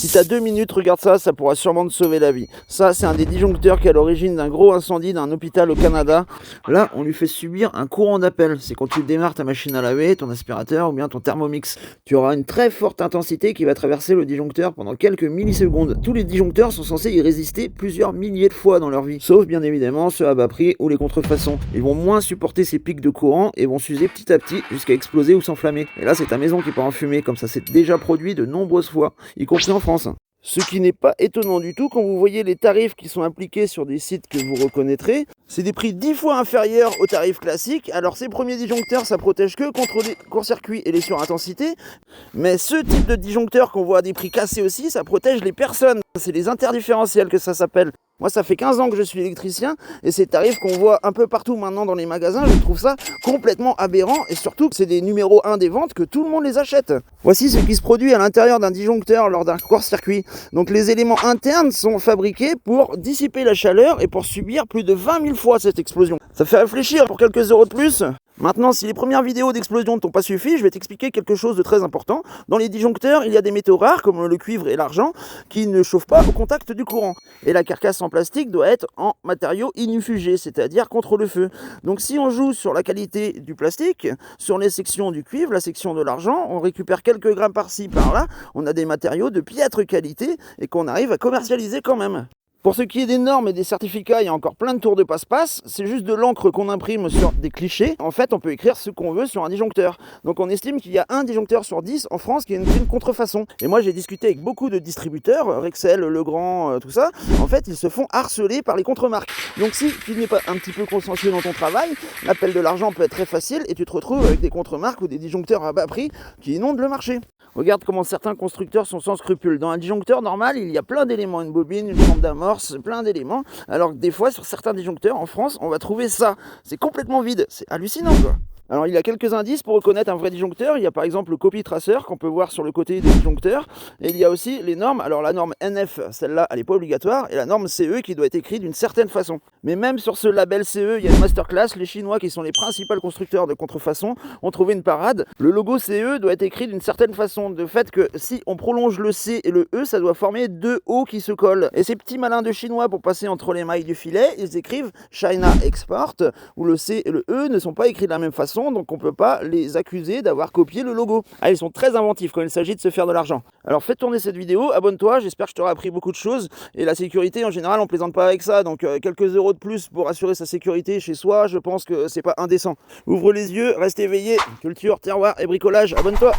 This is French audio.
Si t'as 2 minutes, regarde ça, ça pourra sûrement te sauver la vie. Ça, c'est un des disjoncteurs qui est à l'origine d'un gros incendie d'un hôpital au Canada. Là, on lui fait subir un courant d'appel. C'est quand tu démarres ta machine à laver, ton aspirateur ou bien ton Thermomix. Tu auras une très forte intensité qui va traverser le disjoncteur pendant quelques millisecondes. Tous les disjoncteurs sont censés y résister plusieurs milliers de fois dans leur vie. Sauf bien évidemment ceux à bas prix ou les contrefaçons. Ils vont moins supporter ces pics de courant et vont s'user petit à petit jusqu'à exploser ou s'enflammer. Et là, c'est ta maison qui part en fumée, comme ça s'est déjà produit de nombreuses fois, y compris en France. Ce qui n'est pas étonnant du tout quand vous voyez les tarifs qui sont appliqués sur des sites que vous reconnaîtrez. C'est des prix 10 fois inférieurs aux tarifs classiques. Alors ces premiers disjoncteurs, ça protège que contre les court-circuits et les surintensités. Mais ce type de disjoncteur qu'on voit à des prix cassés aussi, ça protège les personnes. C'est les interdifférentiels que ça s'appelle. Moi, ça fait 15 ans que je suis électricien et ces tarifs qu'on voit un peu partout maintenant dans les magasins, je trouve ça complètement aberrant et surtout que c'est des numéros 1 des ventes que tout le monde les achète. Voici ce qui se produit à l'intérieur d'un disjoncteur lors d'un court-circuit. Donc les éléments internes sont fabriqués pour dissiper la chaleur et pour subir plus de 20 000 fois cette explosion. Ça fait réfléchir pour quelques euros de plus. Maintenant, si les premières vidéos d'explosion ne t'ont pas suffi, je vais t'expliquer quelque chose de très important. Dans les disjoncteurs, il y a des métaux rares, comme le cuivre et l'argent, qui ne chauffent pas au contact du courant. Et la carcasse en plastique doit être en matériau inufugé, c'est-à-dire contre le feu. Donc si on joue sur la qualité du plastique, sur les sections du cuivre, la section de l'argent, on récupère quelques grammes par-ci, par-là, on a des matériaux de piètre qualité et qu'on arrive à commercialiser quand même. Pour ce qui est des normes et des certificats, il y a encore plein de tours de passe-passe. C'est juste de l'encre qu'on imprime sur des clichés. En fait, on peut écrire ce qu'on veut sur un disjoncteur. Donc on estime qu'il y a un disjoncteur sur 10 en France qui est une contrefaçon. Et moi, j'ai discuté avec beaucoup de distributeurs, Rexel, Legrand, tout ça. En fait, ils se font harceler par les contremarques. Donc si tu n'es pas un petit peu consciencieux dans ton travail, l'appel de l'argent peut être très facile et tu te retrouves avec des contremarques ou des disjoncteurs à bas prix qui inondent le marché. Regarde comment certains constructeurs sont sans scrupules. Dans un disjoncteur normal, il y a plein d'éléments, une bobine, une chambre d'amorce, plein d'éléments. Alors que des fois, sur certains disjoncteurs en France, on va trouver ça. C'est complètement vide. C'est hallucinant, quoi. Alors il y a quelques indices pour reconnaître un vrai disjoncteur. Il y a par exemple le copy tracer qu'on peut voir sur le côté des disjoncteurs. Et il y a aussi les normes. Alors la norme NF, celle-là, elle n'est pas obligatoire. Et la norme CE qui doit être écrite d'une certaine façon. Mais même sur ce label CE, il y a une masterclass. Les Chinois, qui sont les principaux constructeurs de contrefaçon, ont trouvé une parade. Le logo CE doit être écrit d'une certaine façon. De fait que si on prolonge le C et le E, ça doit former deux O qui se collent. Et ces petits malins de Chinois, pour passer entre les mailles du filet, ils écrivent China Export, où le C et le E ne sont pas écrits de la même façon. Donc on ne peut pas les accuser d'avoir copié le logo. Ah, ils sont très inventifs quand il s'agit de se faire de l'argent. Alors fais tourner cette vidéo, abonne-toi, j'espère que je t'aurai appris beaucoup de choses. Et la sécurité, en général, on plaisante pas avec ça. Donc quelques euros de plus pour assurer sa sécurité chez soi, je pense que c'est pas indécent. Ouvre les yeux, reste éveillé, culture, terroir et bricolage, abonne-toi.